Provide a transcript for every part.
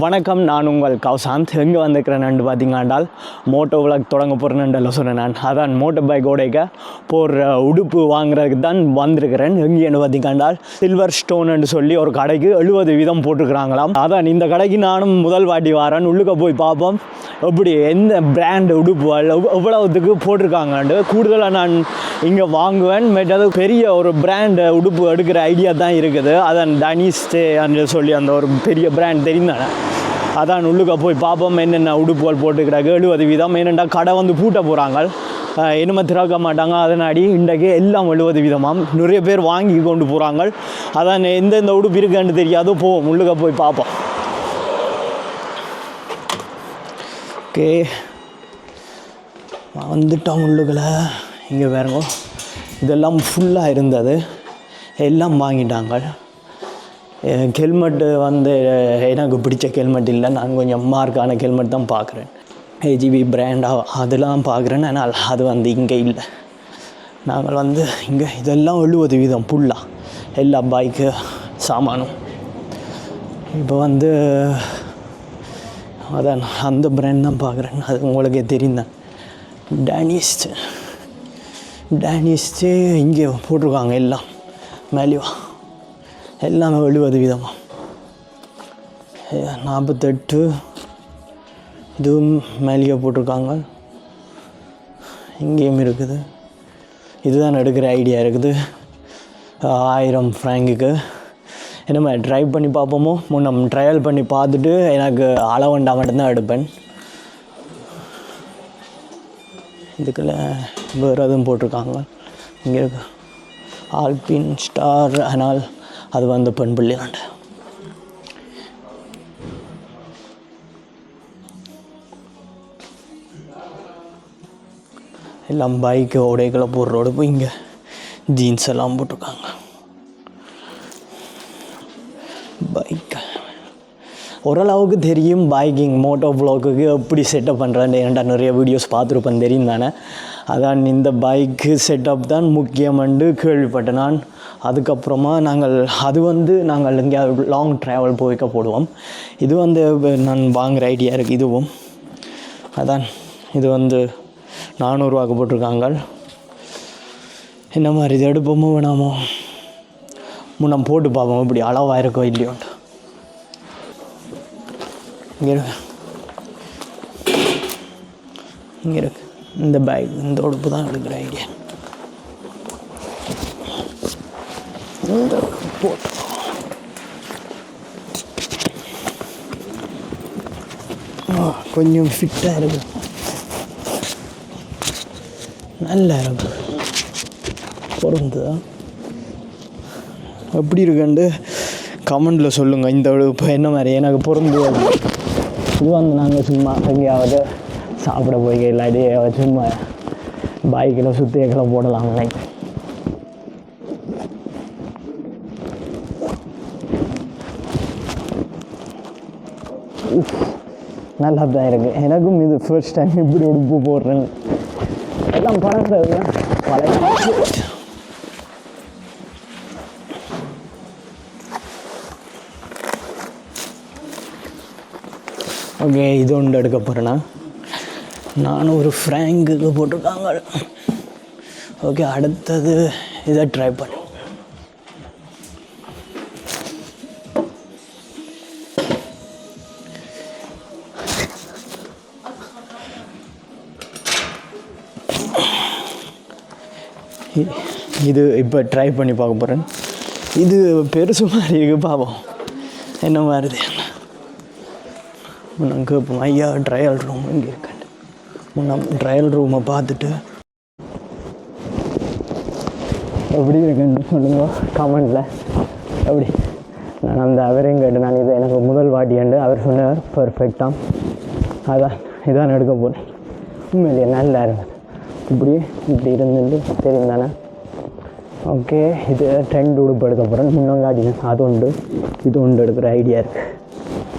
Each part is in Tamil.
வணக்கம், நான் உங்கள் கௌசாந்த். எங்கே வந்துக்கிறேன்னு பார்த்தீங்கன்னால் மோட்டோ விளாக் தொடங்க போகிறேன்னு சொன்னேன். நான் அதான் மோட்டோ பைக் ஓடைக்க போகிற உடுப்பு வாங்குறதுக்கு தான் வந்திருக்கிறேன். எங்கேன்னு பார்த்தீங்கன்னால் சில்வர் ஸ்டோன்னு சொல்லி ஒரு கடைக்கு 70 வீதம் போட்டிருக்கிறாங்களாம். அதான் இந்த கடைக்கு நானும் முதல் வாட்டி வரேன். உள்ளுக்க போய் பார்ப்போம் எப்படி எந்த பிராண்ட் உடுப்புகள் எவ்வளவுத்துக்கு போட்டிருக்காங்கன்ட்டு. கூடுதலாக நான் இங்கே வாங்குவேன். மெட்டது பெரிய ஒரு பிராண்ட் உடுப்பு எடுக்கிற ஐடியா தான் இருக்குது. அதான் டனிஸ்டே சொல்லி அந்த ஒரு பெரிய பிராண்ட் தெரிந்தானே. அதான் உள்ளுக்க போய் பார்ப்போம் என்னென்ன உடுப்புகள் போட்டுக்கிறாங்க. 70 வீதம். ஏனெண்டா கடை வந்து பூட்ட போகிறாங்க, இனிமேல் திறக்க மாட்டாங்க. அதனாடி இன்றைக்கு எல்லாம் 70 வீதமாம். நிறைய பேர் வாங்கி கொண்டு போகிறாங்க. அதான் எந்தெந்த உடுப்பு இருக்குன்னு தெரியாதோ போவோம், உள்ளுக்க போய் பார்ப்போம். ஓகே, வந்துட்டோம் உள்ளுக்குள்ள. இங்கே பாருங்க, இதெல்லாம் ஃபுல்லாக இருந்தது, எல்லாம் வாங்கிட்டாங்க. ஹெல்மெட்டு வந்து எனக்கு பிடிச்ச ஹெல்மெட் இல்லை. நான் கொஞ்சம் மார்க்கான ஹெல்மெட் தான் பார்க்குறேன். ஏஜிபி பிராண்டாக அதெல்லாம் பார்க்குறேன். ஆனால் அது வந்து இங்கே இல்லை. நாங்கள் வந்து இங்கே இதெல்லாம் 70 வீதம் ஃபுல்லாக எல்லா பைக்கு சாமானும். இப்போ வந்து அதான் அந்த பிராண்ட் தான் பார்க்குறேன். அது உங்களுக்கே தெரியும் தான். டேனிஸ்ட்டு இங்கே போட்டிருக்காங்க எல்லாம் மேலேவா, எல்லாமே 70 வீதமாக. 48 இதுவும் மேலேயே போட்டிருக்காங்க. இங்கேயும் இருக்குது. இதுதான் எடுக்கிற ஐடியா இருக்குது. 1000 ஃப்ராங்குக்கு. என்னமே ட்ரை பண்ணி பார்ப்போமோ. முன்னம் ட்ரையல் பண்ணி பார்த்துட்டு எனக்கு அளவண்டா மட்டும்தான் எடுப்பேன். இதுக்குள்ள வேறு எதுவும் போட்டிருக்காங்க. இங்கே இருக்கு ஆல்பின் ஸ்டார். ஆனால் அது வந்து பெண் பிள்ளையாண்ட. எல்லாம் பைக்கு உடைகளை போடுறோடு போய் இங்கே ஜீன்ஸ் எல்லாம் போட்டிருக்காங்க. பைக் ஓரளவுக்கு தெரியும். பைக்கிங் மோட்டோ வ்ளாகுக்கு எப்படி செட்டப் பண்ணுறேன். ஏன்டா நிறைய வீடியோஸ் பார்த்துருப்பேன், தெரியும் தானே. அதான் இந்த பைக்கு செட்டப் தான் முக்கியமென்று கேள்விப்பட்டேன் நான். அதுக்கப்புறமா அது வந்து நாங்கள் இங்கே லாங் ட்ராவல் போய்க்க போடுவோம். இது வந்து நான் வாங்குகிற ஐடியா இருக்குது. இதுவும் அதான் இது வந்து 400 ரூபாய்க்கு போட்டிருக்காங்க. என்ன மாதிரி இது எடுப்போமோ வேணாமோ, முன்னம் போட்டு பார்ப்போம் இப்படி அளவாக இருக்கோ இல்லையோன்ட்டு. இங்கே இருக்கு இந்த பேக். இந்த உடுப்பு தான் எடுக்கிற ஐடியா. இந்த போட்டு கொஞ்சம் ஃபிட்டாக இருக்கு, நல்லா இருக்கு, பொருந்துதா எப்படி இருக்குன்ட்டு கமெண்டில் சொல்லுங்கள். இந்த உடுப்பு என்ன மாதிரி எனக்கு பொருந்துது. இது வந்து நாங்கள் சும்மா எங்கேயாவது சாப்பிட போய் இல்லாட்டி சும்மா பைக்கில் சுற்றியக்கில் போடலாம். லைக் நல்லா தான் இருக்குது. எனக்கும் இது ஃபர்ஸ்ட் டைம் இப்படி உடுப்பு போடுறேன்னு. எல்லாம் பழகிறது பழைய. ஓகே, இது ஒன்று எடுக்க போகிறேன்னா நானும் ஒரு ஃப்ராங்குக்கு போட்டிருக்காங்க. ஓகே, அடுத்தது இதை ட்ரை பண்ணு. இது இப்போ ட்ரை பண்ணி பார்க்க போகிறேன். இது பெருசு மாதிரி இருக்குது, பார்ப்போம் என்ன மாதிரிது. நாங்கள் இப்போ ஐயா ட்ரையல் ரூம் இங்கே இருக்கேன். நம்ம ட்ரையல் ரூமை பார்த்துட்டு எப்படி இருக்குன்னு சொல்லுங்க கமெண்டில். எப்படி நான் அந்த அவரையும் கேட்டு நான் இதை எனக்கு முதல் வாட்டியாண்டு அவர் சொன்னார் பர்ஃபெக்டாக. அதான் இதான் எடுக்க போகிறேன். உண்மையிலே நல்லா இருக்குது. இப்படி இருந்துட்டு தெரியும் தானே. ஓகே, இது 2 உடுப்பு எடுக்க போகிறேன். முன்னங்காட்டினேன் அது உண்டு, இது உண்டு எடுக்கிற ஐடியா இருக்குது.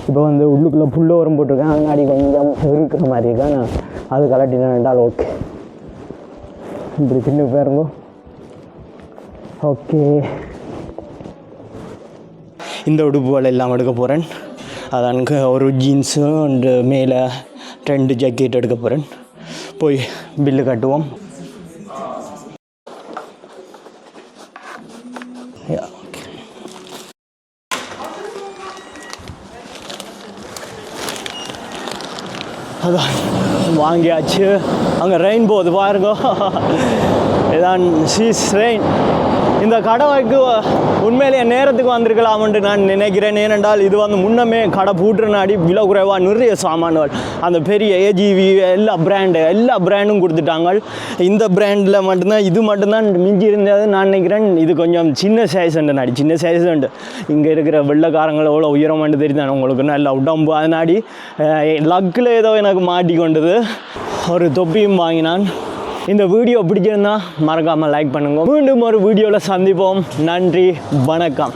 இப்போ வந்து உள்ளுக்குள்ளே புல்லோரம் போட்டிருக்கேன். அங்காடி கொஞ்சம் இருக்கிற மாதிரி இருக்கா. நான் அது கலட்டினேன்டால் ஓகே. இப்படி பின்னு பாருங்க. ஓகே, இந்த உடுப்புகள் எல்லாம் எடுக்க போகிறேன். அதான் ஒரு ஜீன்ஸு அண்டு மேலே 2 ஜாக்கெட் எடுக்க போகிறேன். போய் பில்லு கட்டுவோம். அதான் வாங்கியாச்சு. அங்கே ரெயின் போகுது பாருங்க. இதான் சீஸ் ரெயின். இந்த கடைக்கு உண்மையிலேயே நேரத்துக்கு வந்திருக்கலாம்னு நான் நினைக்கிறேன். ஏனென்றால் இது முன்னமே கடை பூட்டுறனாடி விலை குறைவாக நிறைய சாமான்கள் அந்த பெரிய ஏஜிவி எல்லா பிராண்டும் கொடுத்துட்டாங்க. இந்த பிராண்டில் மட்டும்தான் இது மட்டும்தான் மிஞ்சி இருந்தது நான் நினைக்கிறேன். இது கொஞ்சம் சின்ன சைஸுண்டு நாடி, சின்ன சைஸுண்டு. இங்கே இருக்கிற வெள்ளைக்காரங்கள் எவ்வளோ உயரமானு தெரியுதானே உங்களுக்கு, நல்ல உடம்பு. அதனாடி லக்கில் ஏதோ எனக்கு மாட்டிக்கொண்டது. ஒரு தொப்பியும் வாங்கினான். இந்த வீடியோ பிடிச்சிருந்தா மறக்காமல் லைக் பண்ணுங்க. மீண்டும் ஒரு வீடியோவில் சந்திப்போம். நன்றி, வணக்கம்.